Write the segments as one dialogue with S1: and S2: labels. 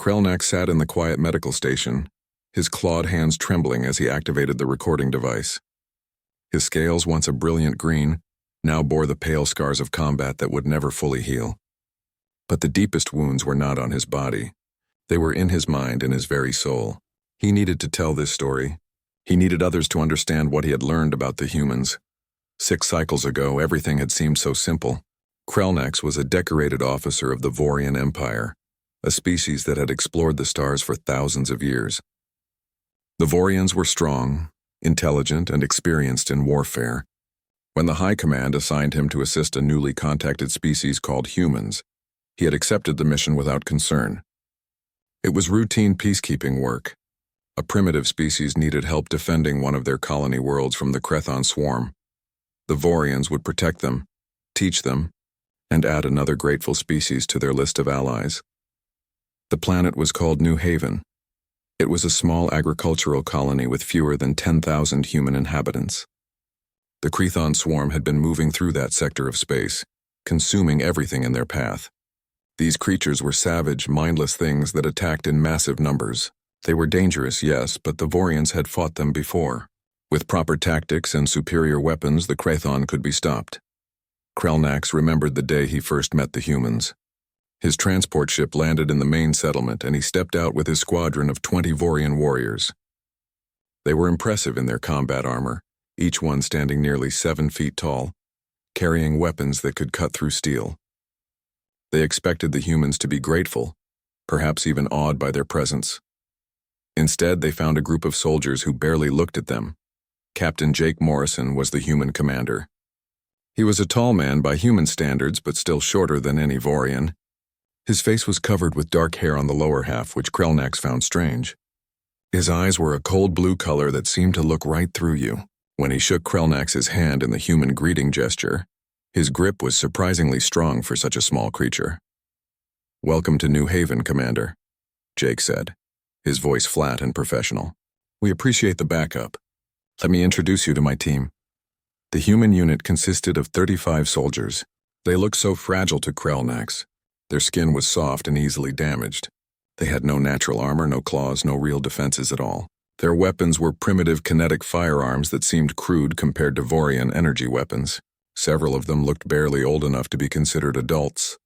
S1: Krelnak sat in the quiet medical station, his clawed hands trembling as he activated the recording device. His scales, once a brilliant green, now bore the pale scars of combat that would never fully heal. But the deepest wounds were not on his body. They were in his mind and his very soul. He needed to tell this story. He needed others to understand what he had learned about the humans. 6 cycles ago, everything had seemed so simple. Krelnax was a decorated officer of the Vorian Empire, a species that had explored the stars for thousands of years. The Vorians were strong, intelligent, and experienced in warfare. When the High Command assigned him to assist a newly contacted species called humans, he had accepted the mission without concern. It was routine peacekeeping work. A primitive species needed help defending one of their colony worlds from the Crethon swarm. The Vorians would protect them, teach them, and add another grateful species to their list of allies. The planet was called New Haven. It was a small agricultural colony with fewer than 10,000 human inhabitants. The Crethon swarm had been moving through that sector of space, consuming everything in their path. These creatures were savage, mindless things that attacked in massive numbers. They were dangerous, yes, but the Vorians had fought them before. With proper tactics and superior weapons, the Crethon could be stopped. Krelnax remembered the day he first met the humans. His transport ship landed in the main settlement, and he stepped out with his squadron of 20 Vorian warriors. They were impressive in their combat armor, each one standing nearly 7 feet tall, carrying weapons that could cut through steel. They expected the humans to be grateful, perhaps even awed by their presence. Instead, they found a group of soldiers who barely looked at them. Captain Jake Morrison was the human commander. He was a tall man by human standards, but still shorter than any Vorian. His face was covered with dark hair on the lower half, which Krelnax found strange. His eyes were a cold blue color that seemed to look right through you. When he shook Krelnax's hand in the human greeting gesture, his grip was surprisingly strong for such a small creature. "Welcome to New Haven, Commander," Jake said, his voice flat and professional. "We appreciate the backup. Let me introduce you to my team." The human unit consisted of 35 soldiers. They looked so fragile to Krelnax. Their skin was soft and easily damaged. They had no natural armor, no claws, no real defenses at all. Their weapons were primitive kinetic firearms that seemed crude compared to Vorian energy weapons. Several of them looked barely old enough to be considered adults.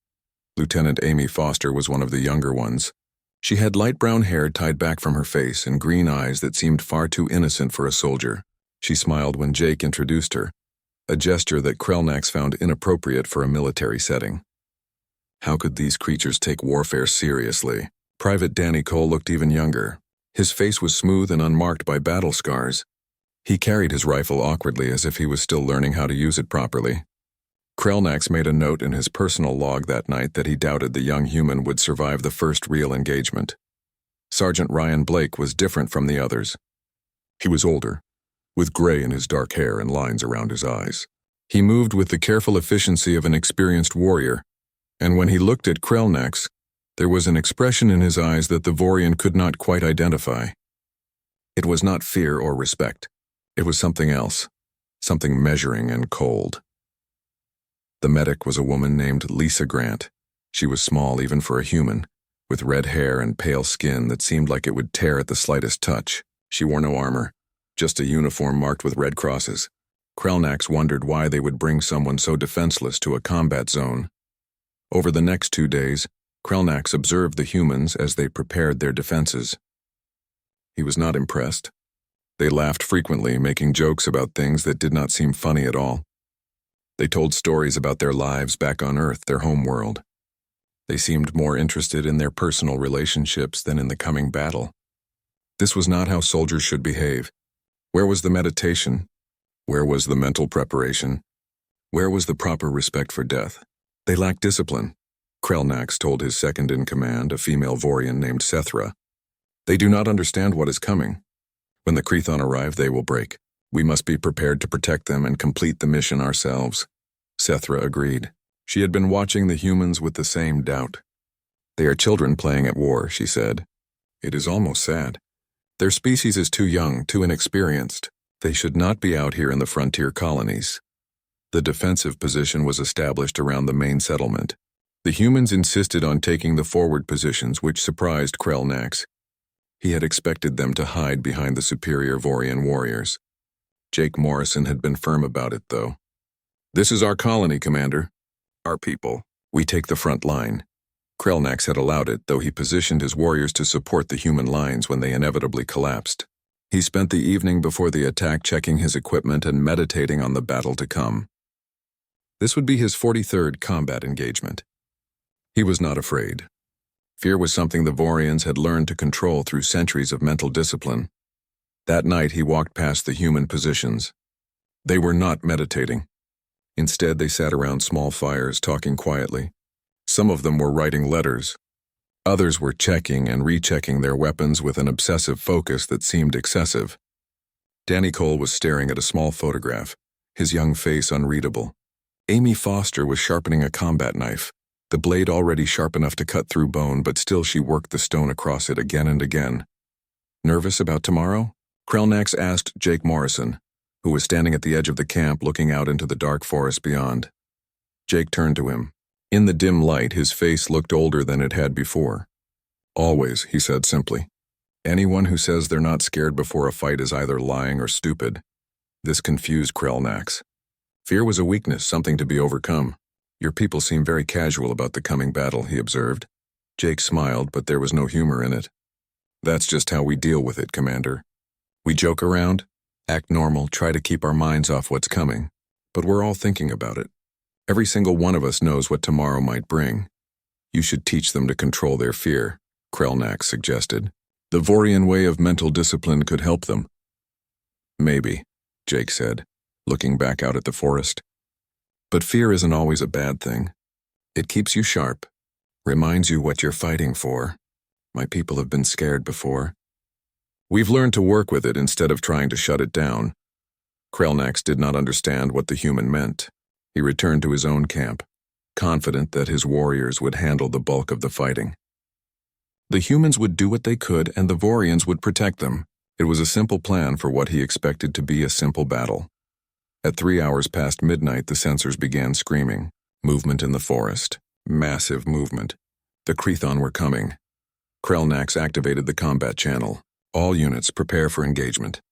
S1: Lieutenant Amy Foster was one of the younger ones. She had light brown hair tied back from her face and green eyes that seemed far too innocent for a soldier. She smiled when Jake introduced her, a gesture that Krelnax found inappropriate for a military setting. How could these creatures take warfare seriously? Private Danny Cole looked even younger. His face was smooth and unmarked by battle scars. He carried his rifle awkwardly as if he was still learning how to use it properly. Krelnax made a note in his personal log that night that he doubted the young human would survive the first real engagement. Sergeant Ryan Blake was different from the others. He was older, with gray in his dark hair and lines around his eyes. He moved with the careful efficiency of an experienced warrior, and when he looked at Krelnax, there was an expression in his eyes that the Vorian could not quite identify. It was not fear or respect. It was something else, something measuring and cold. The medic was a woman named Lisa Grant. She was small even for a human, with red hair and pale skin that seemed like it would tear at the slightest touch. She wore no armor, just a uniform marked with red crosses. Krelnax wondered why they would bring someone so defenseless to a combat zone. Over the next 2 days, Krelnax observed the humans as they prepared their defenses. He was not impressed. They laughed frequently, making jokes about things that did not seem funny at all. They told stories about their lives back on Earth, their home world. They seemed more interested in their personal relationships than in the coming battle. This was not how soldiers should behave. Where was the meditation? Where was the mental preparation? Where was the proper respect for death? They lacked discipline, Krelnax told his second-in-command, a female Vorian named Sethra. They do not understand what is coming. When the Crethon arrive, they will break. We must be prepared to protect them and complete the mission ourselves. Sethra agreed. She had been watching the humans with the same doubt. They are children playing at war, she said. It is almost sad. Their species is too young, too inexperienced. They should not be out here in the frontier colonies. The defensive position was established around the main settlement. The humans insisted on taking the forward positions, which surprised Krelnax. He had expected them to hide behind the superior Vorian warriors. Jake Morrison had been firm about it, though. "This is our colony, Commander. Our people. We take the front line." Krelnax had allowed it, though he positioned his warriors to support the human lines when they inevitably collapsed. He spent the evening before the attack checking his equipment and meditating on the battle to come. This would be his 43rd combat engagement. He was not afraid. Fear was something the Vorians had learned to control through centuries of mental discipline. That night he walked past the human positions. They were not meditating. Instead, they sat around small fires, talking quietly. Some of them were writing letters. Others were checking and rechecking their weapons with an obsessive focus that seemed excessive. Danny Cole was staring at a small photograph, his young face unreadable. Amy Foster was sharpening a combat knife, the blade already sharp enough to cut through bone, but still she worked the stone across it again and again. "Nervous about tomorrow?" Krelnax asked Jake Morrison, who was standing at the edge of the camp looking out into the dark forest beyond. Jake turned to him. In the dim light, his face looked older than it had before. "Always," he said simply. "Anyone who says they're not scared before a fight is either lying or stupid." This confused Krelnax. Fear was a weakness, something to be overcome. "Your people seem very casual about the coming battle," he observed. Jake smiled, but there was no humor in it. "That's just how we deal with it, Commander. We joke around, act normal, try to keep our minds off what's coming. But we're all thinking about it. Every single one of us knows what tomorrow might bring. You should teach them to control their fear," Krelnax suggested. "The Vorian way of mental discipline could help them." "Maybe," Jake said, looking back out at the forest. "But fear isn't always a bad thing. It keeps you sharp, reminds you what you're fighting for. My people have been scared before. We've learned to work with it instead of trying to shut it down." Krelnax did not understand what the human meant. He returned to his own camp, confident that his warriors would handle the bulk of the fighting. The humans would do what they could, and the Vorians would protect them. It was a simple plan for what he expected to be a simple battle. At 3 hours past midnight, the sensors began screaming. Movement in the forest. Massive movement. The Krethon were coming. Krelnax activated the combat channel. "All units prepare for engagement.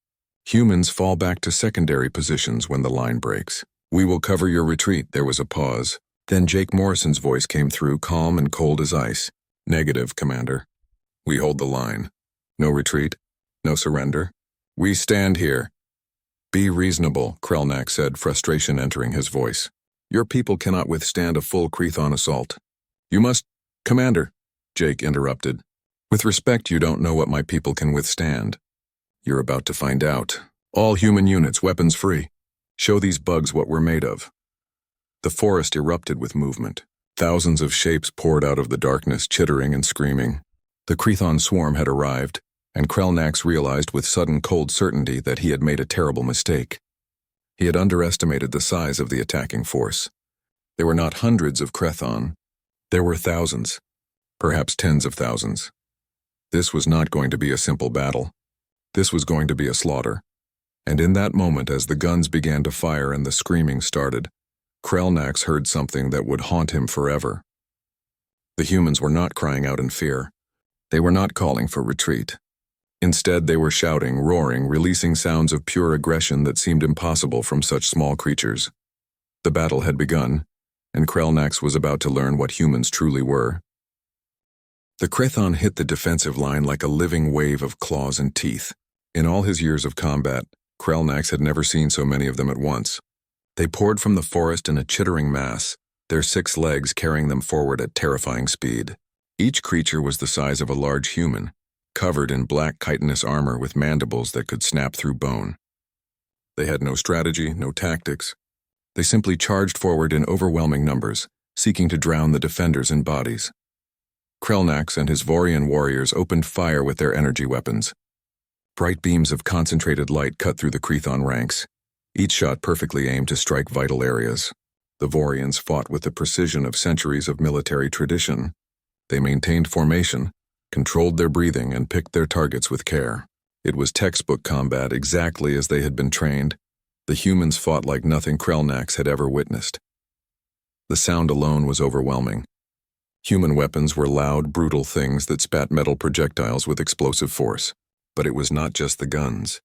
S1: Humans fall back to secondary positions when the line breaks. We will cover your retreat." There was a pause. Then Jake Morrison's voice came through, calm and cold as ice. "Negative, Commander. We hold the line. No retreat. No surrender. We stand here." "Be reasonable," Krelnax said, frustration entering his voice. "Your people cannot withstand a full Krethon assault." "You must—" "Commander," Jake interrupted. "With respect, you don't know what my people can withstand. You're about to find out. All human units, weapons free. Show these bugs what we're made of." The forest erupted with movement. Thousands of shapes poured out of the darkness, chittering and screaming. The Krethon swarm had arrived, and Krelnax realized with sudden cold certainty that he had made a terrible mistake. He had underestimated the size of the attacking force. There were not hundreds of Krethon. There were thousands, perhaps tens of thousands. This was not going to be a simple battle. This was going to be a slaughter. And in that moment, as the guns began to fire and the screaming started, Krelnax heard something that would haunt him forever. The humans were not crying out in fear. They were not calling for retreat. Instead, they were shouting, roaring, releasing sounds of pure aggression that seemed impossible from such small creatures. The battle had begun, and Krelnax was about to learn what humans truly were. The Krethon hit the defensive line like a living wave of claws and teeth. In all his years of combat, Krelnax had never seen so many of them at once. They poured from the forest in a chittering mass, their 6 legs carrying them forward at terrifying speed. Each creature was the size of a large human, covered in black chitinous armor with mandibles that could snap through bone. They had no strategy, no tactics. They simply charged forward in overwhelming numbers, seeking to drown the defenders in bodies. Krelnax and his Vorian warriors opened fire with their energy weapons. Bright beams of concentrated light cut through the Krethon ranks, each shot perfectly aimed to strike vital areas. The Vorians fought with the precision of centuries of military tradition. They maintained formation, controlled their breathing, and picked their targets with care. It was textbook combat, exactly as they had been trained. The humans fought like nothing Krelnax had ever witnessed. The sound alone was overwhelming. Human weapons were loud, brutal things that spat metal projectiles with explosive force. But it was not just the guns.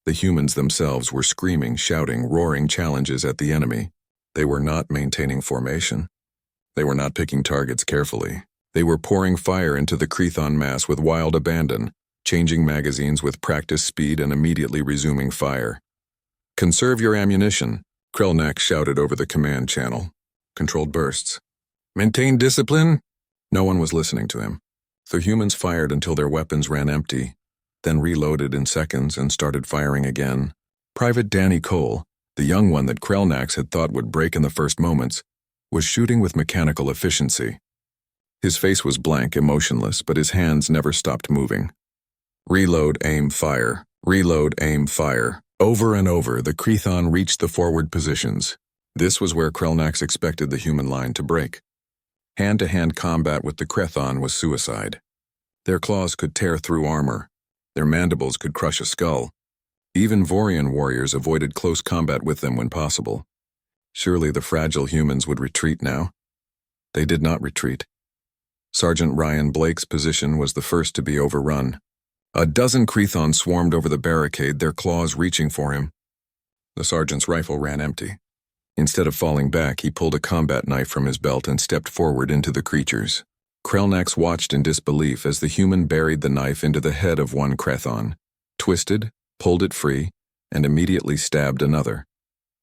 S1: The humans themselves were screaming, shouting, roaring challenges at the enemy. They were not maintaining formation. They were not picking targets carefully. They were pouring fire into the Crethon mass with wild abandon, changing magazines with practiced speed and immediately resuming fire. "Conserve your ammunition," Krelnak shouted over the command channel. Controlled bursts. "Maintain discipline." No one was listening to him. The humans fired until their weapons ran empty, then reloaded in seconds and started firing again. Private Danny Cole, the young one that Krelnax had thought would break in the first moments, was shooting with mechanical efficiency. His face was blank, emotionless, but his hands never stopped moving. Reload, aim, fire. Reload, aim, fire. Over and over, the Crethon reached the forward positions. This was where Krelnax expected the human line to break. Hand-to-hand combat with the Crethon was suicide. Their claws could tear through armor. Their mandibles could crush a skull. Even Vorian warriors avoided close combat with them when possible. Surely the fragile humans would retreat now. They did not retreat. Sergeant Ryan Blake's position was the first to be overrun. A dozen Crethon swarmed over the barricade, their claws reaching for him. The sergeant's rifle ran empty. Instead of falling back, he pulled a combat knife from his belt and stepped forward into the creatures. Krelnax watched in disbelief as the human buried the knife into the head of one Crethon, twisted, pulled it free, and immediately stabbed another.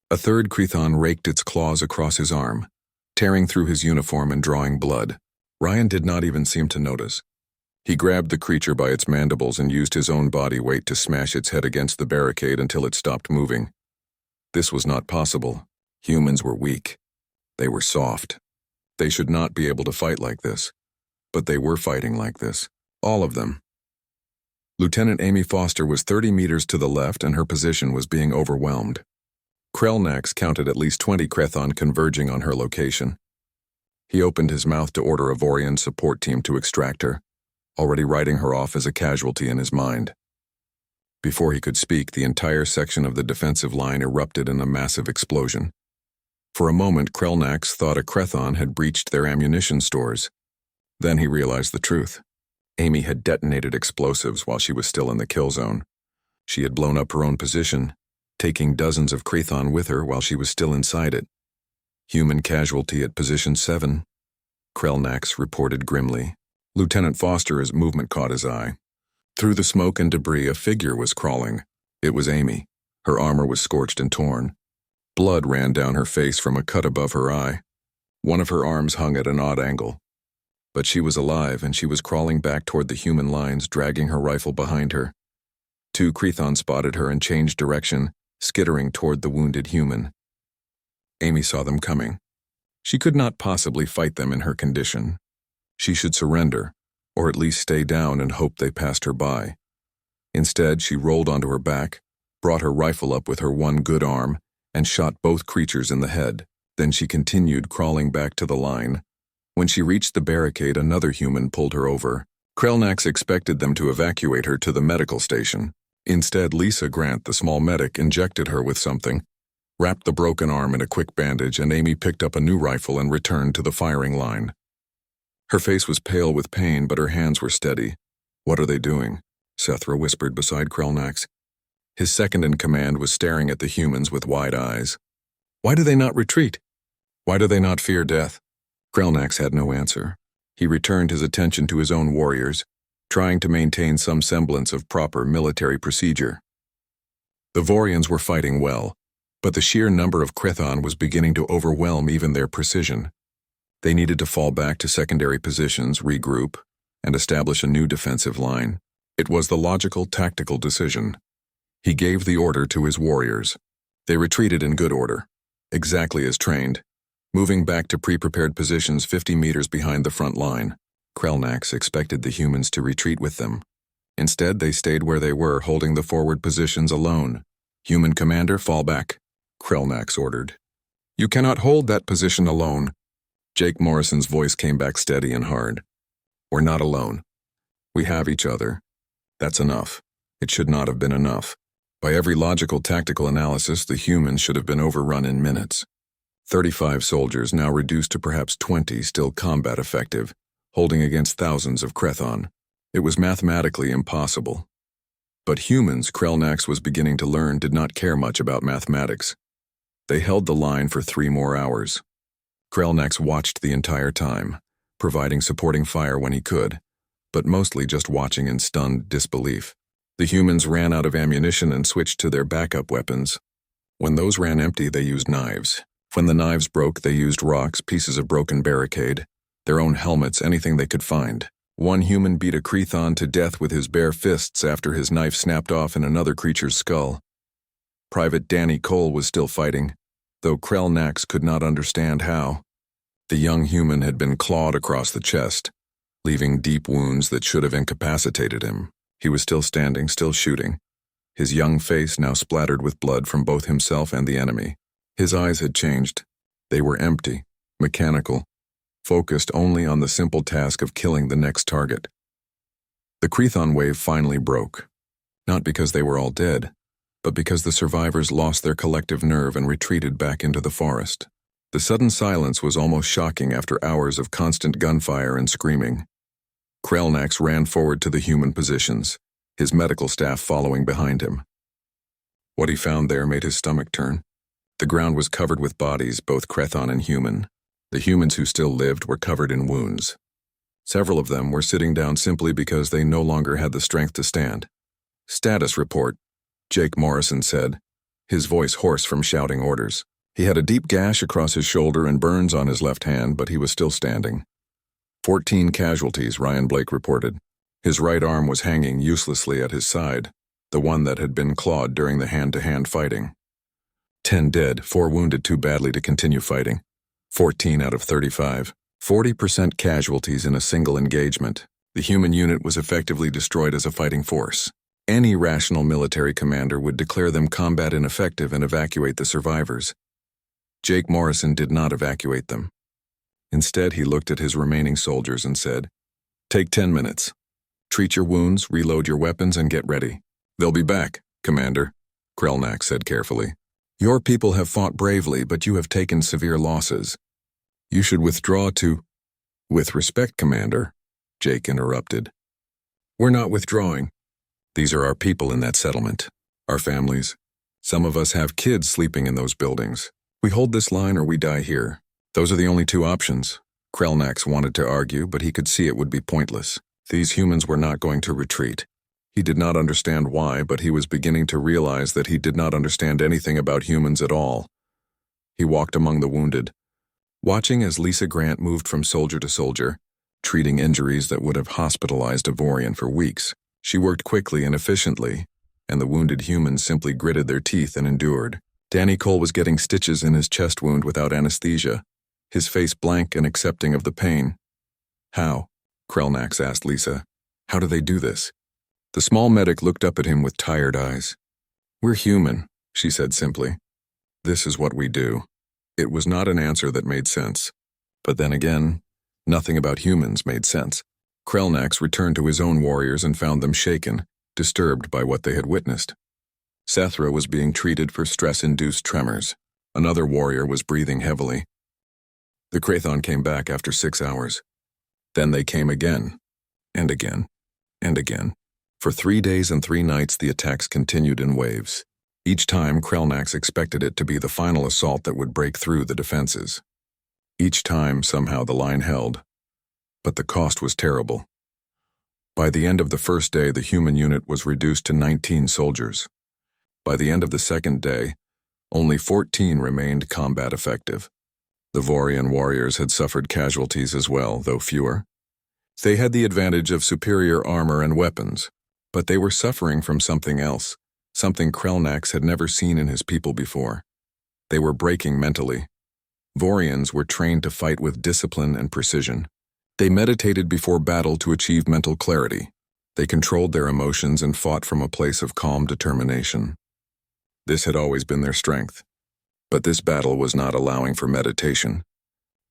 S1: A third Crethon raked its claws across his arm, tearing through his uniform and drawing blood. Ryan did not even seem to notice. He grabbed the creature by its mandibles and used his own body weight to smash its head against the barricade until it stopped moving. This was not possible. Humans were weak. They were soft. They should not be able to fight like this. But they were fighting like this. All of them. Lieutenant Amy Foster was 30 meters to the left and her position was being overwhelmed. Krelnax counted at least 20 Crethon converging on her location. He opened his mouth to order a Vorian support team to extract her, already writing her off as a casualty in his mind. Before he could speak, the entire section of the defensive line erupted in a massive explosion. For a moment, Krelnax thought a Crethon had breached their ammunition stores. Then he realized the truth. Amy had detonated explosives while she was still in the kill zone. She had blown up her own position, taking dozens of Crethon with her while she was still inside it. Human casualty at position 7, Krelnax reported grimly. Lieutenant Foster's movement caught his eye. Through the smoke and debris, a figure was crawling. It was Amy. Her armor was scorched and torn. Blood ran down her face from a cut above her eye. One of her arms hung at an odd angle. But she was alive, and she was crawling back toward the human lines, dragging her rifle behind her. 2 Crethon spotted her and changed direction, skittering toward the wounded human. Amy saw them coming. She could not possibly fight them in her condition. She should surrender, or at least stay down and hope they passed her by. Instead, she rolled onto her back, brought her rifle up with her one good arm, and shot both creatures in the head. Then she continued crawling back to the line. When she reached the barricade, another human pulled her over. Krelnax expected them to evacuate her to the medical station. Instead, Lisa Grant, the small medic, injected her with something, wrapped the broken arm in a quick bandage, and Amy picked up a new rifle and returned to the firing line. Her face was pale with pain, but her hands were steady. "What are they doing?" Sethra whispered beside Krelnax. His second-in-command was staring at the humans with wide eyes. "Why do they not retreat? Why do they not fear death?" Krelnax had no answer. He returned his attention to his own warriors, trying to maintain some semblance of proper military procedure. The Vorians were fighting well, but the sheer number of Crethon was beginning to overwhelm even their precision. They needed to fall back to secondary positions, regroup, and establish a new defensive line. It was the logical, tactical decision. He gave the order to his warriors. They retreated in good order, exactly as trained, moving back to pre-prepared positions 50 meters behind the front line. Krelnax expected the humans to retreat with them. Instead, they stayed where they were, holding the forward positions alone. "Human commander, fall back," Krelnax ordered. "You cannot hold that position alone." Jake Morrison's voice came back steady and hard. "We're not alone. We have each other. That's enough. It should not have been enough. By every logical tactical analysis, the humans should have been overrun in minutes. 35 soldiers, now reduced to perhaps 20, still combat effective, holding against thousands of Crethon. It was mathematically impossible. But humans, Krelnax was beginning to learn, did not care much about mathematics. They held the line for 3 more hours. Krelnax watched the entire time, providing supporting fire when he could, but mostly just watching in stunned disbelief. The humans ran out of ammunition and switched to their backup weapons. When those ran empty, they used knives. When the knives broke, they used rocks, pieces of broken barricade, their own helmets, anything they could find. One human beat a Crethon to death with his bare fists after his knife snapped off in another creature's skull. Private Danny Cole was still fighting, though Krelnax could not understand how. The young human had been clawed across the chest, leaving deep wounds that should have incapacitated him. He was still standing, still shooting, his young face now splattered with blood from both himself and the enemy. His eyes had changed. They were empty, mechanical, focused only on the simple task of killing the next target. The Crethon wave finally broke, not because they were all dead, but because the survivors lost their collective nerve and retreated back into the forest. The sudden silence was almost shocking after hours of constant gunfire and screaming. Krelnax ran forward to the human positions, his medical staff following behind him. What he found there made his stomach turn. The ground was covered with bodies, both Crethon and human. The humans who still lived were covered in wounds. Several of them were sitting down simply because they no longer had the strength to stand. "Status report," Jake Morrison said, his voice hoarse from shouting orders. He had a deep gash across his shoulder and burns on his left hand, but he was still standing. 14 casualties, Ryan Blake reported. His right arm was hanging uselessly at his side, the one that had been clawed during the hand-to-hand fighting. 10 dead, 4 wounded too badly to continue fighting. 14 out of 35. 40% casualties in a single engagement. The human unit was effectively destroyed as a fighting force. Any rational military commander would declare them combat ineffective and evacuate the survivors. Jake Morrison did not evacuate them. Instead, he looked at his remaining soldiers and said, "Take 10 minutes. Treat your wounds, reload your weapons, and get ready. They'll be back, Commander," Krelnax said carefully. "Your people have fought bravely, but you have taken severe losses. You should withdraw to—" "With respect, Commander," Jake interrupted. "We're not withdrawing. These are our people in that settlement, our families. Some of us have kids sleeping in those buildings. We hold this line or we die here. Those are the only 2 options." Krelnax wanted to argue, but he could see it would be pointless. These humans were not going to retreat. He did not understand why, but he was beginning to realize that he did not understand anything about humans at all. He walked among the wounded, watching as Lisa Grant moved from soldier to soldier, treating injuries that would have hospitalized a Vorian for weeks. She worked quickly and efficiently, and the wounded humans simply gritted their teeth and endured. Danny Cole was getting stitches in his chest wound without anesthesia, his face blank and accepting of the pain. "How?" Krelnax asked Lisa. "How do they do this?" The small medic looked up at him with tired eyes. "We're human," she said simply. "This is what we do." It was not an answer that made sense. But then again, nothing about humans made sense. Krelnax returned to his own warriors and found them shaken, disturbed by what they had witnessed. Sethra was being treated for stress-induced tremors. Another warrior was breathing heavily. The Crethon came back after 6 hours. Then they came again, and again, and again. For 3 days and 3 nights the attacks continued in waves. Each time Krelnax expected it to be the final assault that would break through the defenses. Each time somehow the line held, but the cost was terrible. By the end of the first day the human unit was reduced to 19 soldiers. By the end of the second day, only 14 remained combat effective. The Vorian warriors had suffered casualties as well, though fewer. They had the advantage of superior armor and weapons, but they were suffering from something else, something Krelnax had never seen in his people before. They were breaking mentally. Vorians were trained to fight with discipline and precision. They meditated before battle to achieve mental clarity. They controlled their emotions and fought from a place of calm determination. This had always been their strength. But this battle was not allowing for meditation.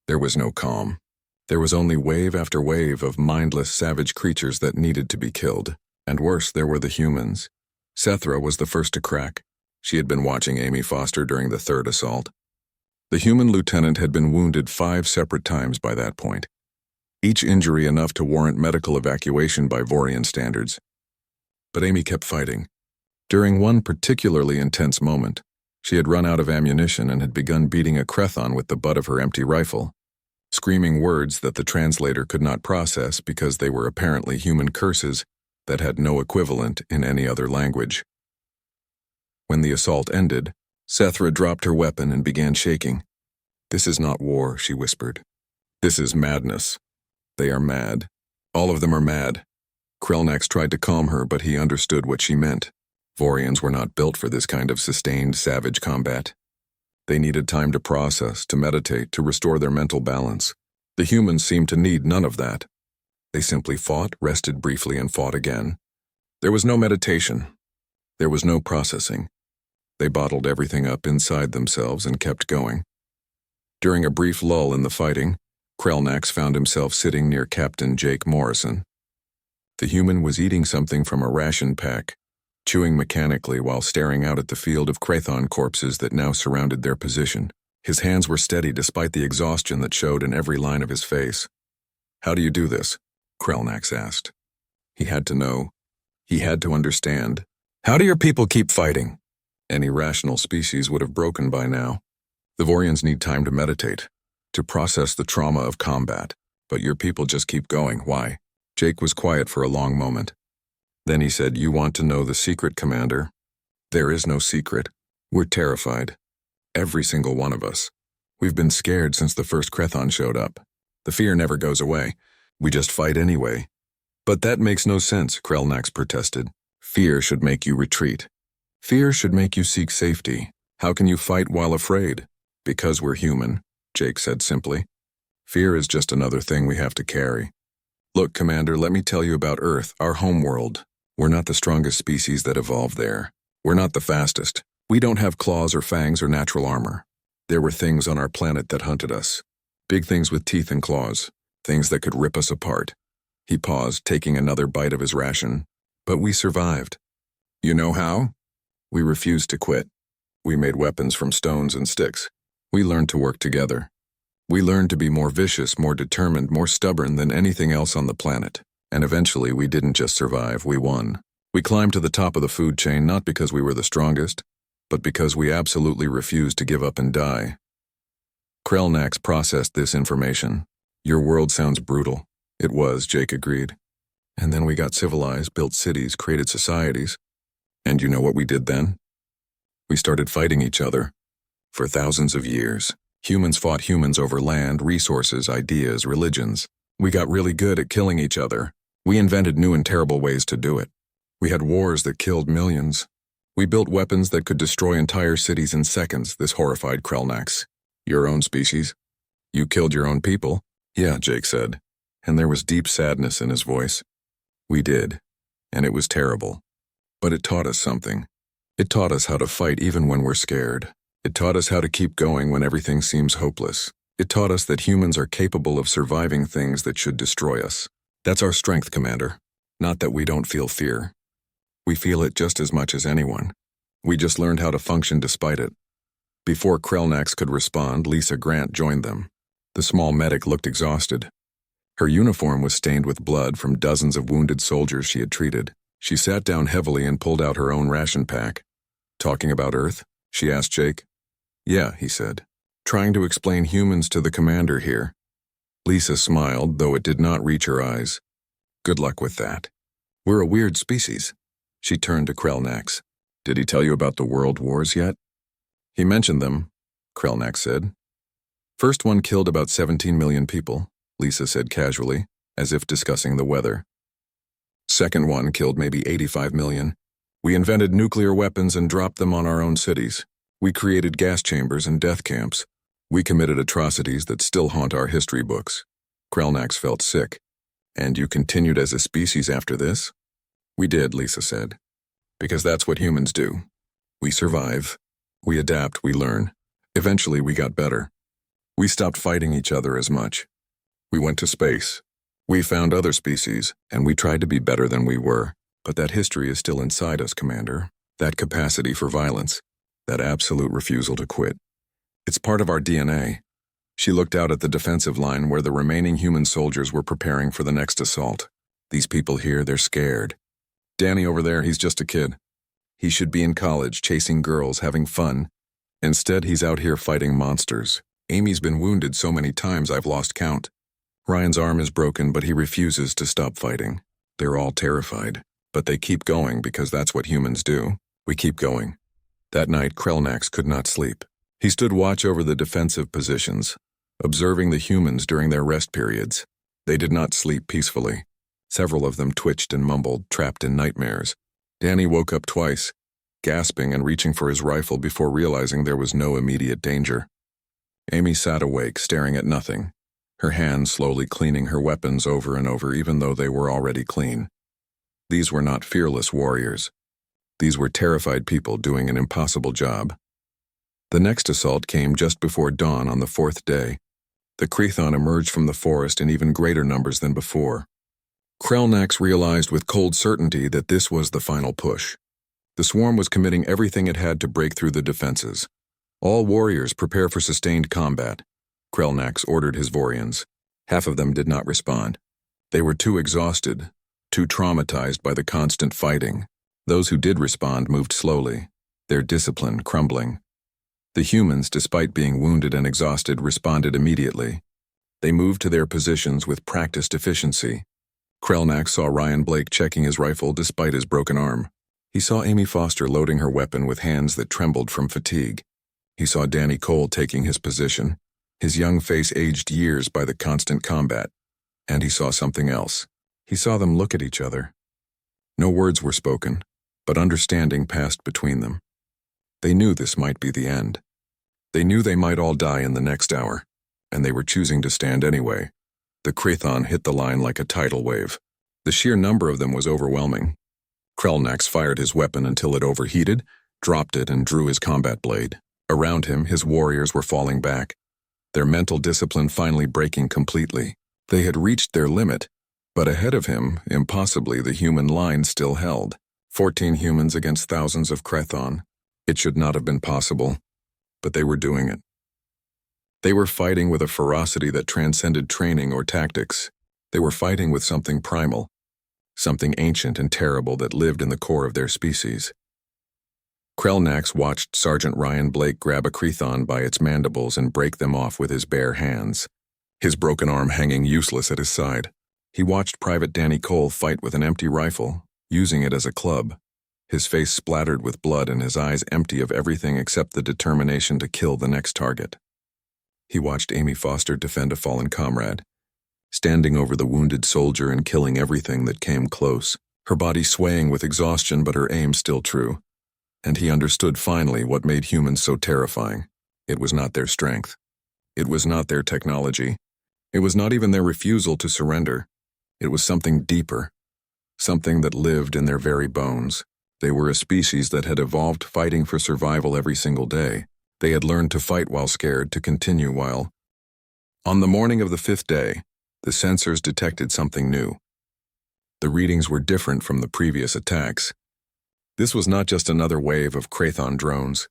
S1: There was no calm. There was only wave after wave of mindless, savage creatures that needed to be killed. And worse, there were the humans. Sethra was the first to crack. She had been watching Amy Foster during the 3rd assault. The human lieutenant had been wounded 5 separate times by that point, each injury enough to warrant medical evacuation by Vorian standards. But Amy kept fighting. During one particularly intense moment, she had run out of ammunition and had begun beating a Crethon with the butt of her empty rifle, screaming words that the translator could not process because they were apparently human curses that had no equivalent in any other language. When the assault ended, Sethra dropped her weapon and began shaking. "This is not war," she whispered. "This is madness. They are mad. All of them are mad." Krelnax tried to calm her, but he understood what she meant. Vorians were not built for this kind of sustained, savage combat. They needed time to process, to meditate, to restore their mental balance. The humans seemed to need none of that. They simply fought, rested briefly, and fought again. There was no meditation. There was no processing. They bottled everything up inside themselves and kept going. During a brief lull in the fighting, Krelnax found himself sitting near Captain Jake Morrison. The human was eating something from a ration pack, chewing mechanically while staring out at the field of Crethon corpses that now surrounded their position. His hands were steady despite the exhaustion that showed in every line of his face. "How do you do this?" Krelnax asked. He had to know. He had to understand. "How do your people keep fighting?" Any rational species would have broken by now. The Vorians need time to meditate, to process the trauma of combat. But your people just keep going. Why? Jake was quiet for a long moment. Then he said, "You want to know the secret, Commander?" "There is no secret. We're terrified. Every single one of us. We've been scared since the first Crethon showed up. The fear never goes away. We just fight anyway." "But that makes no sense," Krelnax protested. "Fear should make you retreat. Fear should make you seek safety. How can you fight while afraid?" "Because we're human," Jake said simply. "Fear is just another thing we have to carry. Look, Commander, let me tell you about Earth, our homeworld. We're not the strongest species that evolved there. We're not the fastest. We don't have claws or fangs or natural armor. There were things on our planet that hunted us. Big things with teeth and claws. Things that could rip us apart." He paused, taking another bite of his ration. "But we survived. You know how? We refused to quit. We made weapons from stones and sticks. We learned to work together. We learned to be more vicious, more determined, more stubborn than anything else on the planet. And eventually we didn't just survive, we won. We climbed to the top of the food chain not because we were the strongest, but because we absolutely refused to give up and die." Krelnax processed this information. "Your world sounds brutal." "It was," Jake agreed. "And then we got civilized, built cities, created societies. And you know what we did then? We started fighting each other. For thousands of years, humans fought humans over land, resources, ideas, religions. We got really good at killing each other. We invented new and terrible ways to do it. We had wars that killed millions. We built weapons that could destroy entire cities in seconds," this horrified Krelnax. "Your own species? You killed your own people?" "Yeah," Jake said, and there was deep sadness in his voice. "We did, and it was terrible. But it taught us something. It taught us how to fight even when we're scared. It taught us how to keep going when everything seems hopeless. It taught us that humans are capable of surviving things that should destroy us. That's our strength, Commander. Not that we don't feel fear. We feel it just as much as anyone. We just learned how to function despite it." Before Krelnax could respond, Lisa Grant joined them. The small medic looked exhausted. Her uniform was stained with blood from dozens of wounded soldiers she had treated. She sat down heavily and pulled out her own ration pack. "Talking about Earth?" she asked Jake. "Yeah," he said. "Trying to explain humans to the commander here." Lisa smiled, though it did not reach her eyes. "Good luck with that. We're a weird species." She turned to Krelnax. "Did he tell you about the world wars yet?" "He mentioned them," Krelnax said. "First one killed about 17 million people," Lisa said casually, as if discussing the weather. "Second one killed maybe 85 million. We invented nuclear weapons and dropped them on our own cities. We created gas chambers and death camps. We committed atrocities that still haunt our history books." Krelnax felt sick. "And you continued as a species after this?" "We did," Lisa said. "Because that's what humans do. We survive. We adapt, we learn. Eventually we got better. We stopped fighting each other as much. We went to space. We found other species, and we tried to be better than we were. But that history is still inside us, Commander. That capacity for violence. That absolute refusal to quit. It's part of our DNA. She looked out at the defensive line where the remaining human soldiers were preparing for the next assault. These people here, they're scared. Danny over there, he's just a kid. He should be in college, chasing girls, having fun. Instead, he's out here fighting monsters. Amy's been wounded so many times I've lost count. Ryan's arm is broken, but he refuses to stop fighting. They're all terrified, but they keep going because that's what humans do. We keep going. That night, Krelnax could not sleep. He stood watch over the defensive positions, observing the humans during their rest periods. They did not sleep peacefully. Several of them twitched and mumbled, trapped in nightmares. Danny woke up twice, gasping and reaching for his rifle before realizing there was no immediate danger. Amy sat awake, staring at nothing, her hands slowly cleaning her weapons over and over even though they were already clean. These were not fearless warriors. These were terrified people doing an impossible job. The next assault came just before dawn on the fourth day. The Crethon emerged from the forest in even greater numbers than before. Krelnax realized with cold certainty that this was the final push. The swarm was committing everything it had to break through the defenses. All warriors prepare for sustained combat. Krelnax ordered his Vorians. Half of them did not respond. They were too exhausted, too traumatized by the constant fighting. Those who did respond moved slowly, their discipline crumbling. The humans, despite being wounded and exhausted, responded immediately. They moved to their positions with practiced efficiency. Krelnax saw Ryan Blake checking his rifle despite his broken arm. He saw Amy Foster loading her weapon with hands that trembled from fatigue. He saw Danny Cole taking his position, his young face aged years by the constant combat. And he saw something else. He saw them look at each other. No words were spoken, but understanding passed between them. They knew this might be the end. They knew they might all die in the next hour, and they were choosing to stand anyway. The Crethon hit the line like a tidal wave. The sheer number of them was overwhelming. Krelnax fired his weapon until it overheated, dropped it, and drew his combat blade. Around him, his warriors were falling back, their mental discipline finally breaking completely. They had reached their limit, but ahead of him, impossibly, the human line still held. 14 humans against thousands of Crethon. It should not have been possible, but they were doing it. They were fighting with a ferocity that transcended training or tactics. They were fighting with something primal, something ancient and terrible that lived in the core of their species. Krelnax watched Sergeant Ryan Blake grab a Crethon by its mandibles and break them off with his bare hands, his broken arm hanging useless at his side. He watched Private Danny Cole fight with an empty rifle, using it as a club, his face splattered with blood and his eyes empty of everything except the determination to kill the next target. He watched Amy Foster defend a fallen comrade, standing over the wounded soldier and killing everything that came close, her body swaying with exhaustion but her aim still true. And he understood finally what made humans so terrifying. It was not their strength. It was not their technology. It was not even their refusal to surrender. It was something deeper, something that lived in their very bones. They were a species that had evolved fighting for survival every single day. They had learned to fight while scared, to continue while... On the morning of the 5th day, the sensors detected something new. The readings were different from the previous attacks. This was not just another wave of Crethon drones.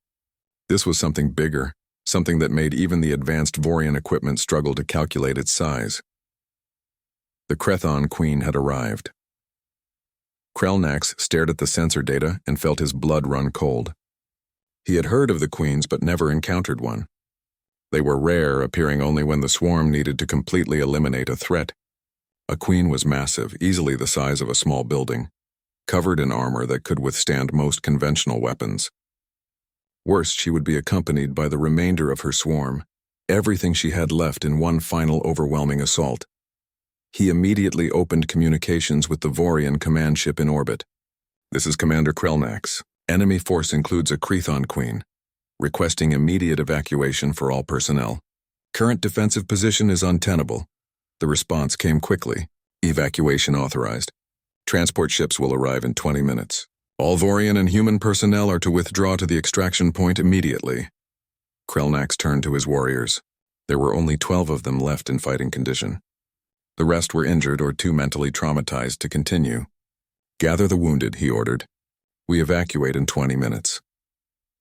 S1: This was something bigger, something that made even the advanced Vorian equipment struggle to calculate its size. The Crethon Queen had arrived. Krelnax stared at the sensor data and felt his blood run cold. He had heard of the queens but never encountered one. They were rare, appearing only when the swarm needed to completely eliminate a threat. A queen was massive, easily the size of a small building, covered in armor that could withstand most conventional weapons. Worst, she would be accompanied by the remainder of her swarm, everything she had left in one final overwhelming assault. He immediately opened communications with the Vorian command ship in orbit. "This is Commander Krelnax. Enemy force includes a Crethon Queen, requesting immediate evacuation for all personnel. Current defensive position is untenable." The response came quickly. "Evacuation authorized. Transport ships will arrive in 20 minutes. All Vorian and human personnel are to withdraw to the extraction point immediately." Krelnax turned to his warriors. There were only 12 of them left in fighting condition. The rest were injured or too mentally traumatized to continue. "Gather the wounded," he ordered. "We evacuate in 20 minutes.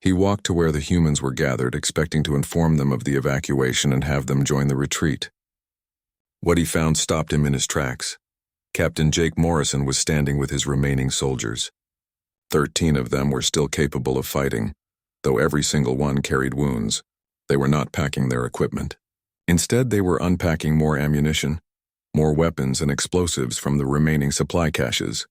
S1: He walked to where the humans were gathered, expecting to inform them of the evacuation and have them join the retreat. What he found stopped him in his tracks. Captain Jake Morrison was standing with his remaining soldiers. 13 of them were still capable of fighting, though every single one carried wounds. They were not packing their equipment. Instead, they were unpacking more ammunition, more weapons and explosives from the remaining supply caches.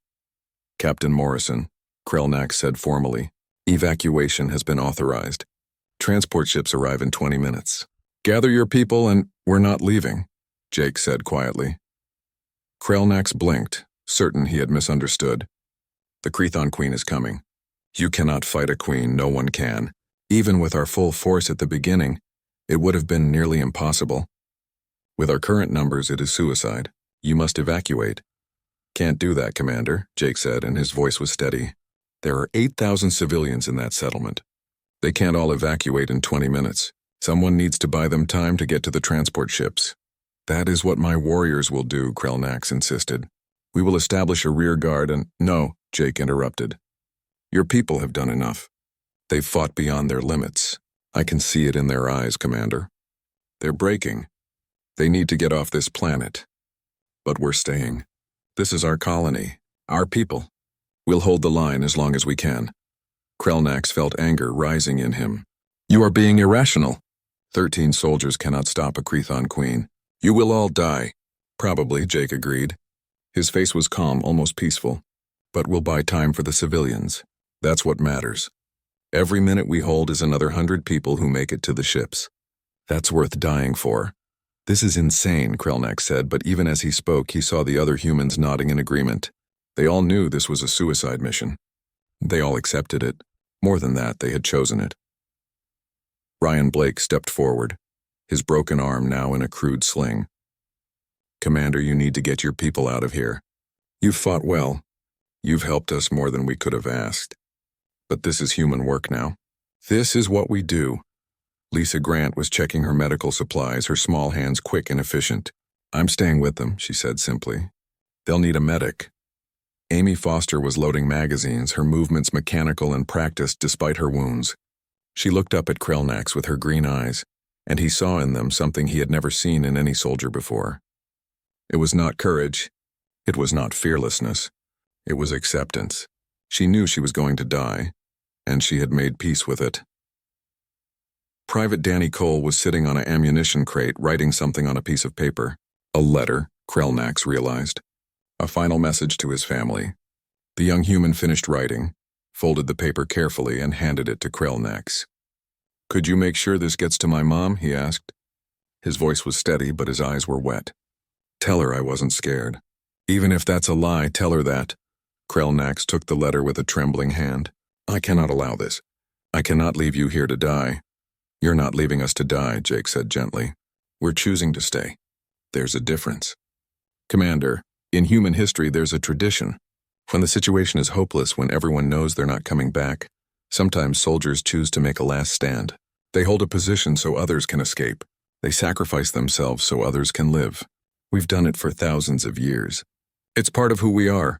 S1: Captain Morrison, Krelnak said formally, evacuation has been authorized. Transport ships arrive in 20 minutes. Gather your people and we're not leaving, Jake said quietly. Krelnax blinked, certain he had misunderstood. The Crethon Queen is coming. You cannot fight a queen, no one can. Even with our full force at the beginning, it would have been nearly impossible. With our current numbers, it is suicide. You must evacuate. Can't do that, Commander, Jake said, and his voice was steady. There are 8,000 civilians in that settlement. They can't all evacuate in 20 minutes. Someone needs to buy them time to get to the transport ships. That is what my warriors will do, Krelnax insisted. We will establish a rear guard and— No, Jake interrupted. Your people have done enough. They've fought beyond their limits. I can see it in their eyes, Commander. They're breaking. They need to get off this planet. But we're staying. This is our colony, our people. We'll hold the line as long as we can. Krelnax felt anger rising in him. You are being irrational. 13 soldiers cannot stop a Crethon Queen. You will all die. Probably, Jake agreed. His face was calm, almost peaceful. But we'll buy time for the civilians. That's what matters. Every minute we hold is another 100 people who make it to the ships. That's worth dying for. This is insane, Krelnak said, but even as he spoke, he saw the other humans nodding in agreement. They all knew this was a suicide mission. They all accepted it. More than that, they had chosen it. Ryan Blake stepped forward, his broken arm now in a crude sling. Commander, you need to get your people out of here. You've fought well. You've helped us more than we could have asked. But this is human work now. This is what we do. Lisa Grant was checking her medical supplies, her small hands quick and efficient. I'm staying with them, she said simply. They'll need a medic. Amy Foster was loading magazines, her movements mechanical and practiced despite her wounds. She looked up at Krelnax with her green eyes, and he saw in them something he had never seen in any soldier before. It was not courage. It was not fearlessness. It was acceptance. She knew she was going to die, and she had made peace with it. Private Danny Cole was sitting on an ammunition crate writing something on a piece of paper. A letter, Krelnax realized. A final message to his family. The young human finished writing, folded the paper carefully, and handed it to Krelnax. Could you make sure this gets to my mom? He asked. His voice was steady, but his eyes were wet. Tell her I wasn't scared. Even if that's a lie, tell her that. Krelnax took the letter with a trembling hand. I cannot allow this. I cannot leave you here to die. You're not leaving us to die, Jake said gently. We're choosing to stay. There's a difference. Commander, in human history there's a tradition. When the situation is hopeless, when everyone knows they're not coming back, sometimes soldiers choose to make a last stand. They hold a position so others can escape. They sacrifice themselves so others can live. We've done it for thousands of years. It's part of who we are.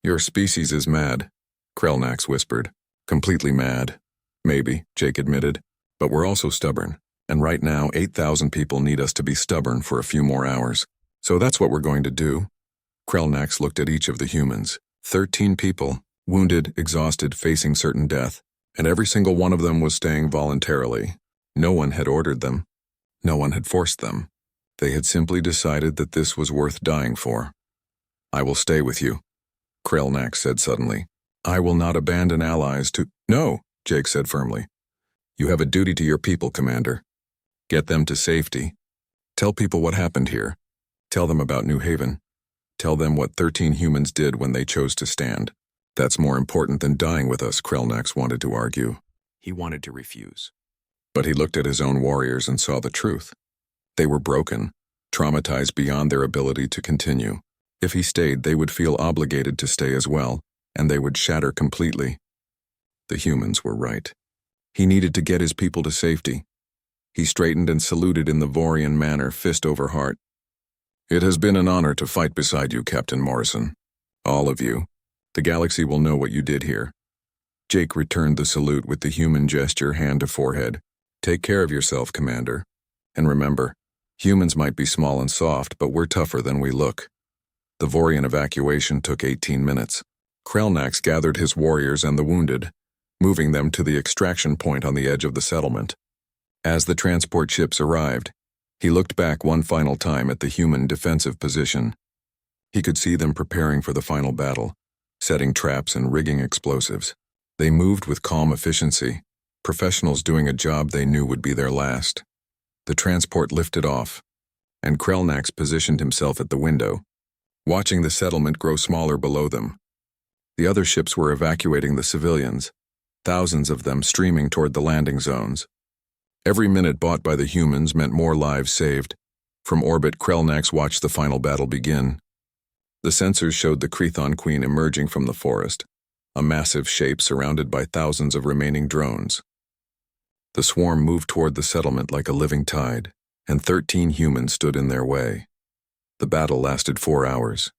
S1: Your species is mad, Krelnax whispered. Completely mad. Maybe, Jake admitted. But we're also stubborn. And right now, 8,000 people need us to be stubborn for a few more hours. So that's what we're going to do. Krelnax looked at each of the humans. 13 people, wounded, exhausted, facing certain death. And every single one of them was staying voluntarily. No one had ordered them. No one had forced them. They had simply decided that this was worth dying for. I will stay with you, Krelnax said suddenly. I will not abandon allies to— No, Jake said firmly. You have a duty to your people, Commander. Get them to safety. Tell people what happened here. Tell them about New Haven. Tell them what 13 humans did when they chose to stand. That's more important than dying with us, Krelnax wanted to argue. He wanted to refuse. But he looked at his own warriors and saw the truth. They were broken, traumatized beyond their ability to continue. If he stayed, they would feel obligated to stay as well, and they would shatter completely. The humans were right. He needed to get his people to safety. He straightened and saluted in the Vorian manner, fist over heart. It has been an honor to fight beside you, Captain Morrison. All of you. The galaxy will know what you did here. Jake returned the salute with the human gesture, hand to forehead. Take care of yourself, Commander. And remember, humans might be small and soft, but we're tougher than we look. The Vorian evacuation took 18 minutes. Krelnax gathered his warriors and the wounded, moving them to the extraction point on the edge of the settlement. As the transport ships arrived, he looked back one final time at the human defensive position. He could see them preparing for the final battle, setting traps and rigging explosives. They moved with calm efficiency, professionals doing a job they knew would be their last. The transport lifted off, and Krelnax positioned himself at the window, watching the settlement grow smaller below them. The other ships were evacuating the civilians, thousands of them streaming toward the landing zones. Every minute bought by the humans meant more lives saved. From orbit, Krelnax watched the final battle begin. The sensors showed the Crethon Queen emerging from the forest, a massive shape surrounded by thousands of remaining drones. The swarm moved toward the settlement like a living tide, and 13 humans stood in their way. The battle lasted 4 hours.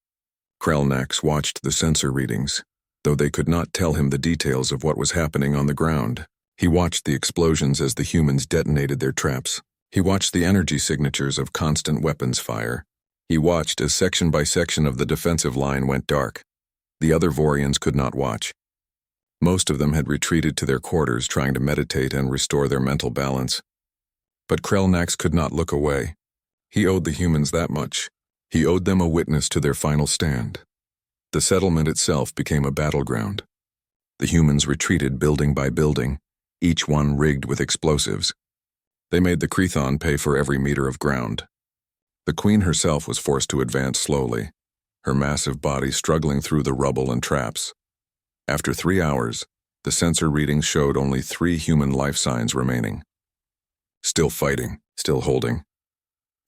S1: Krelnax watched the sensor readings, though they could not tell him the details of what was happening on the ground. He watched the explosions as the humans detonated their traps. He watched the energy signatures of constant weapons fire. He watched as section by section of the defensive line went dark. The other Vorians could not watch. Most of them had retreated to their quarters, trying to meditate and restore their mental balance. But Krelnax could not look away. He owed the humans that much. He owed them a witness to their final stand. The settlement itself became a battleground. The humans retreated building by building, each one rigged with explosives. They made the Crethon pay for every meter of ground. The Queen herself was forced to advance slowly, her massive body struggling through the rubble and traps. After 3 hours, the sensor readings showed only 3 human life signs remaining. Still fighting, still holding.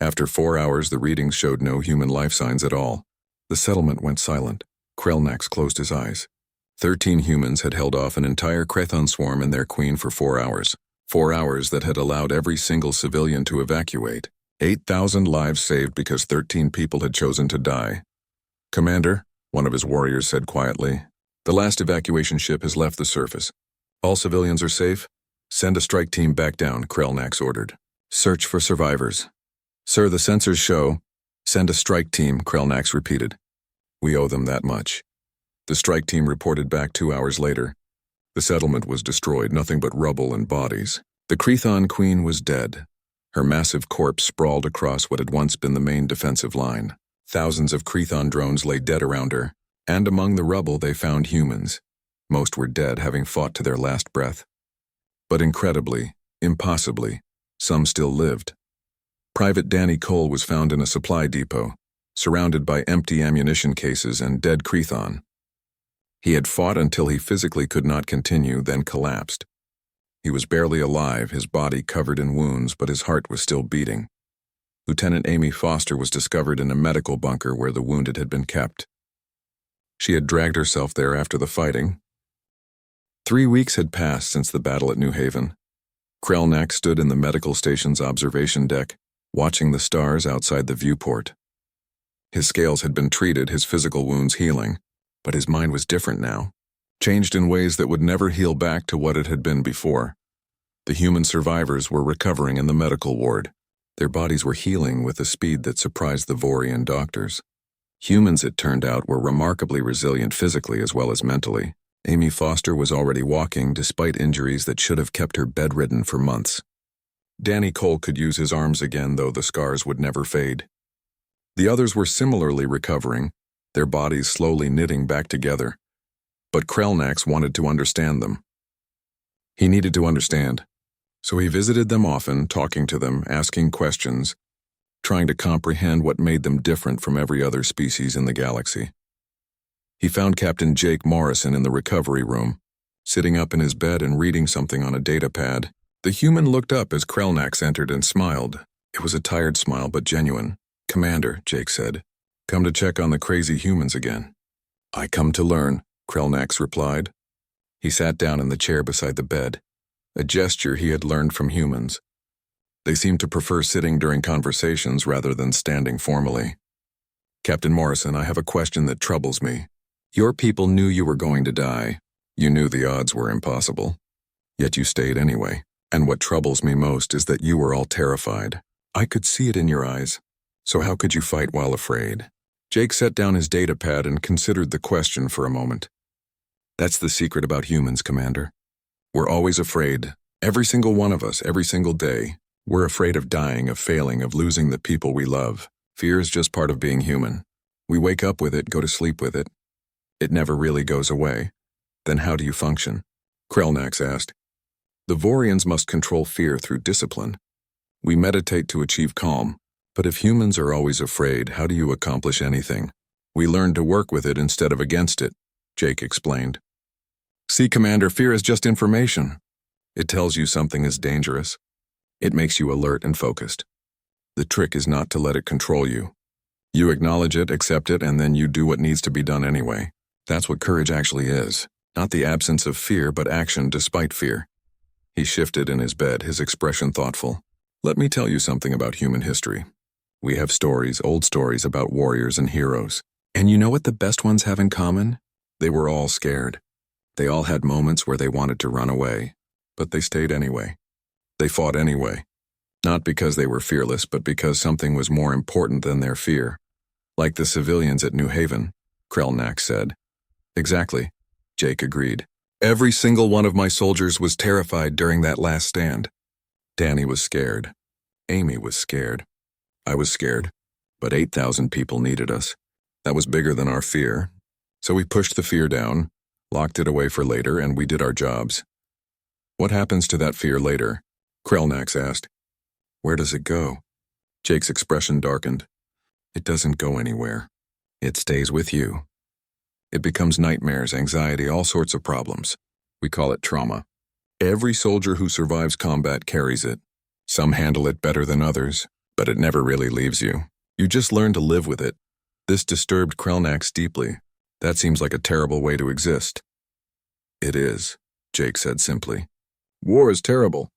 S1: After 4 hours, the readings showed no human life signs at all. The settlement went silent. Krelnax closed his eyes. 13 humans had held off an entire Crethon swarm and their queen for 4 hours. 4 hours that had allowed every single civilian to evacuate. 8,000 lives saved because 13 people had chosen to die. Commander, one of his warriors said quietly, the last evacuation ship has left the surface. All civilians are safe? Send a strike team back down, Krelnax ordered. Search for survivors. Sir, the sensors show. Send a strike team, Krelnax repeated. We owe them that much. The strike team reported back 2 hours later. The settlement was destroyed, nothing but rubble and bodies. The Crethon Queen was dead. Her massive corpse sprawled across what had once been the main defensive line. Thousands of Crethon drones lay dead around her, and among the rubble they found humans. Most were dead, having fought to their last breath. But incredibly, impossibly, some still lived. Private Danny Cole was found in a supply depot, surrounded by empty ammunition cases and dead Crethon. He had fought until he physically could not continue, then collapsed. He was barely alive, his body covered in wounds, but his heart was still beating. Lieutenant Amy Foster was discovered in a medical bunker where the wounded had been kept. She had dragged herself there after the fighting. 3 weeks had passed since the battle at New Haven. Krelnax stood in the medical station's observation deck, watching the stars outside the viewport. His scales had been treated, his physical wounds healing, but his mind was different now, changed in ways that would never heal back to what it had been before. The human survivors were recovering in the medical ward. Their bodies were healing with a speed that surprised the Vorian doctors. Humans, it turned out, were remarkably resilient physically as well as mentally. Amy Foster was already walking despite injuries that should have kept her bedridden for months. Danny Cole could use his arms again, though the scars would never fade. The others were similarly recovering, their bodies slowly knitting back together. But Krelnax wanted to understand them. He needed to understand. So he visited them often, talking to them, asking questions, trying to comprehend what made them different from every other species in the galaxy. He found Captain Jake Morrison in the recovery room, sitting up in his bed and reading something on a data pad. The human looked up as Krelnax entered and smiled. It was a tired smile, but genuine. Commander, Jake said, come to check on the crazy humans again. I come to learn, Krelnax replied. He sat down in the chair beside the bed, a gesture he had learned from humans. They seemed to prefer sitting during conversations rather than standing formally. Captain Morrison, I have a question that troubles me. Your people knew you were going to die. You knew the odds were impossible. Yet you stayed anyway. And what troubles me most is that you were all terrified. I could see it in your eyes. So how could you fight while afraid? Jake set down his data pad and considered the question for a moment. That's the secret about humans, Commander. We're always afraid. Every single one of us, every single day. We're afraid of dying, of failing, of losing the people we love. Fear is just part of being human. We wake up with it, go to sleep with it. It never really goes away. Then how do you function? Krelnax asked. The Vorians must control fear through discipline. We meditate to achieve calm. But if humans are always afraid, how do you accomplish anything? We learn to work with it instead of against it, Jake explained. See, Commander, fear is just information. It tells you something is dangerous. It makes you alert and focused. The trick is not to let it control you. You acknowledge it, accept it, and then you do what needs to be done anyway. That's what courage actually is. Not the absence of fear, but action despite fear. He shifted in his bed, his expression thoughtful. Let me tell you something about human history. We have stories, old stories about warriors and heroes. And you know what the best ones have in common? They were all scared. They all had moments where they wanted to run away, but they stayed anyway. They fought anyway. Not because they were fearless, but because something was more important than their fear. Like the civilians at New Haven, Krelnax said. Exactly, Jake agreed. Every single one of my soldiers was terrified during that last stand. Danny was scared. Amy was scared. I was scared. But 8,000 people needed us. That was bigger than our fear. So we pushed the fear down, locked it away for later, and we did our jobs. What happens to that fear later? Krelnax asked. Where does it go? Jake's expression darkened. It doesn't go anywhere. It stays with you. It becomes nightmares, anxiety, all sorts of problems. We call it trauma. Every soldier who survives combat carries it. Some handle it better than others, but it never really leaves you. You just learn to live with it. This disturbed Krelnax deeply. That seems like a terrible way to exist. It is, Jake said simply. War is terrible.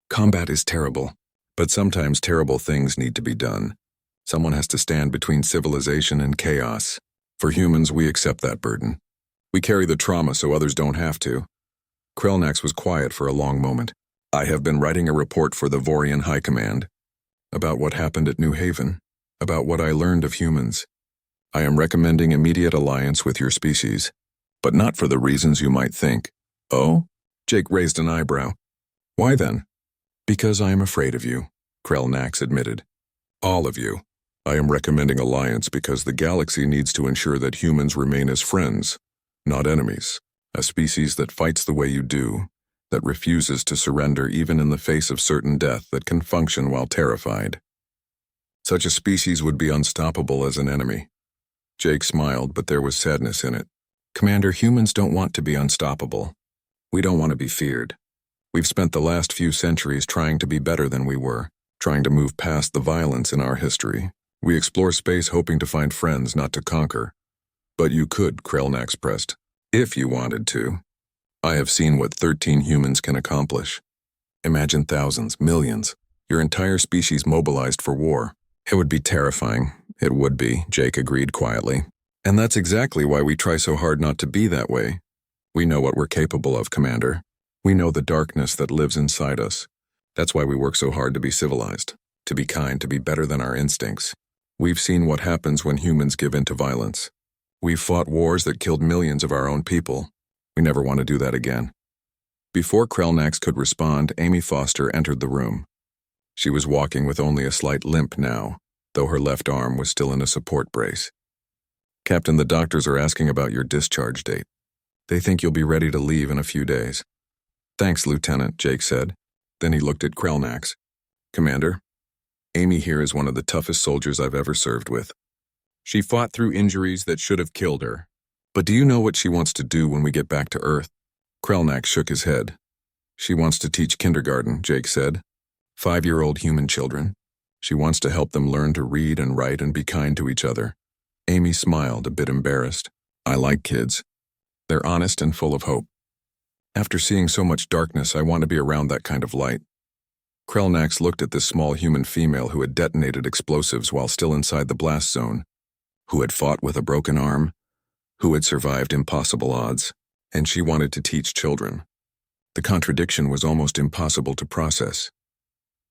S1: Combat is terrible. But sometimes terrible things need to be done. Someone has to stand between civilization and chaos. For humans, we accept that burden. We carry the trauma so others don't have to. Krelnax was quiet for a long moment. I have been writing a report for the Vorian High Command. About what happened at New Haven. About what I learned of humans. I am recommending immediate alliance with your species. But not for the reasons you might think. Oh? Jake raised an eyebrow. Why then? Because I am afraid of you, Krelnax admitted. All of you. I am recommending alliance because the galaxy needs to ensure that humans remain as friends, not enemies. A species that fights the way you do, that refuses to surrender even in the face of certain death, that can function while terrified. Such a species would be unstoppable as an enemy. Jake smiled, but there was sadness in it. Commander, humans don't want to be unstoppable. We don't want to be feared. We've spent the last few centuries trying to be better than we were, trying to move past the violence in our history. We explore space hoping to find friends, not to conquer. But you could, Krelnax pressed, if you wanted to. I have seen what 13 humans can accomplish. Imagine thousands, millions, your entire species mobilized for war. It would be terrifying. It would be, Jake agreed quietly. And that's exactly why we try so hard not to be that way. We know what we're capable of, Commander. We know the darkness that lives inside us. That's why we work so hard to be civilized, to be kind, to be better than our instincts. We've seen what happens when humans give in to violence. We've fought wars that killed millions of our own people. We never want to do that again. Before Krelnax could respond, Amy Foster entered the room. She was walking with only a slight limp now, though her left arm was still in a support brace. Captain, the doctors are asking about your discharge date. They think you'll be ready to leave in a few days. Thanks, Lieutenant, Jake said. Then he looked at Krelnax. Commander, Amy here is one of the toughest soldiers I've ever served with. She fought through injuries that should have killed her. But do you know what she wants to do when we get back to Earth? Krelnax shook his head. She wants to teach kindergarten, Jake said. 5-year-old human children. She wants to help them learn to read and write and be kind to each other. Amy smiled, a bit embarrassed. I like kids. They're honest and full of hope. After seeing so much darkness, I want to be around that kind of light. Krelnax looked at this small human female who had detonated explosives while still inside the blast zone, who had fought with a broken arm, who had survived impossible odds. and she wanted to teach children. The contradiction was almost impossible to process.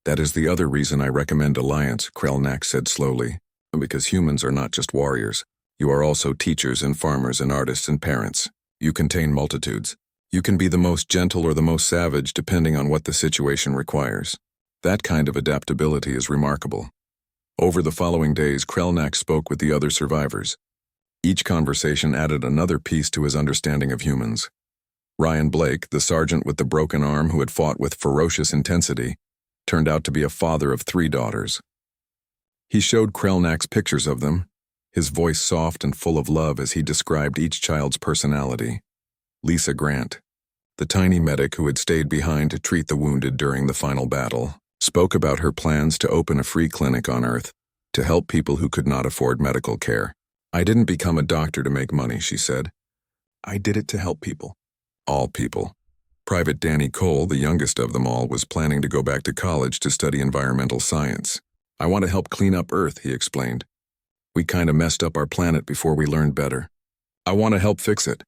S1: That is the other reason I recommend alliance, Krelnak said slowly. Because humans are not just warriors. You are also teachers and farmers and artists and parents. You contain multitudes. You can be the most gentle or the most savage depending on what the situation requires. That kind of adaptability is remarkable. Over the following days, Krelnak spoke with the other survivors. Each conversation added another piece to his understanding of humans. Ryan Blake, the sergeant with the broken arm who had fought with ferocious intensity, turned out to be a father of 3 daughters. He showed Krelnak's pictures of them, his voice soft and full of love as he described each child's personality. Lisa Grant, the tiny medic who had stayed behind to treat the wounded during the final battle, spoke about her plans to open a free clinic on Earth to help people who could not afford medical care. I didn't become a doctor to make money, she said. I did it to help people. All people. Private Danny Cole, the youngest of them all, was planning to go back to college to study environmental science. I want to help clean up Earth, he explained. We kind of messed up our planet before we learned better. I want to help fix it.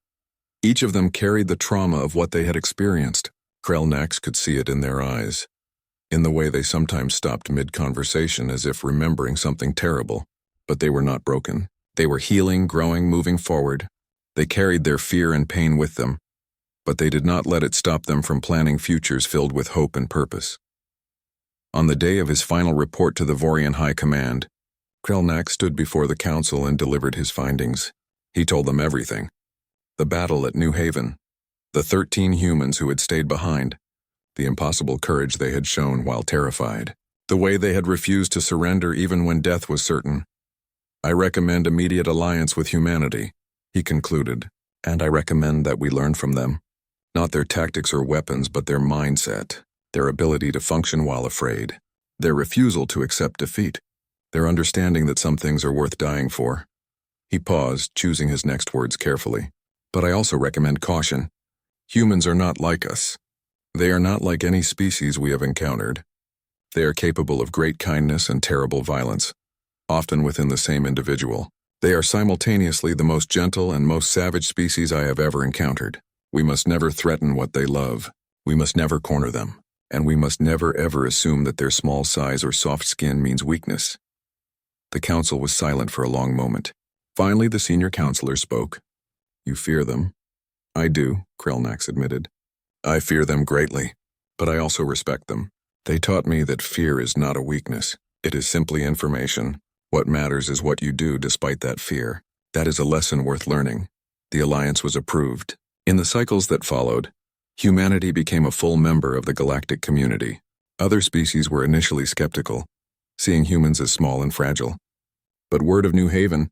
S1: Each of them carried the trauma of what they had experienced. Krelnax could see it in their eyes, in the way they sometimes stopped mid-conversation as if remembering something terrible. But they were not broken. They were healing, growing, moving forward. They carried their fear and pain with them, but they did not let it stop them from planning futures filled with hope and purpose. On the day of his final report to the Vorian High Command, Krelnak stood before the council and delivered his findings. He told them everything. The battle at New Haven, the 13 humans who had stayed behind, the impossible courage they had shown while terrified, the way they had refused to surrender even when death was certain. I recommend immediate alliance with humanity, he concluded, and I recommend that we learn from them. Not their tactics or weapons, but their mindset, their ability to function while afraid, their refusal to accept defeat, their understanding that some things are worth dying for. He paused, choosing his next words carefully. But I also recommend caution. Humans are not like us. They are not like any species we have encountered. They are capable of great kindness and terrible violence, often within the same individual. They are simultaneously the most gentle and most savage species I have ever encountered. We must never threaten what they love. We must never corner them. And we must never ever assume that their small size or soft skin means weakness. The council was silent for a long moment. Finally, the senior counselor spoke. You fear them? I do, Krelnax admitted. I fear them greatly, but I also respect them. They taught me that fear is not a weakness. It is simply information. What matters is what you do despite that fear. That is a lesson worth learning. The alliance was approved. In the cycles that followed, humanity became a full member of the galactic community. Other species were initially skeptical, seeing humans as small and fragile. But word of New Haven,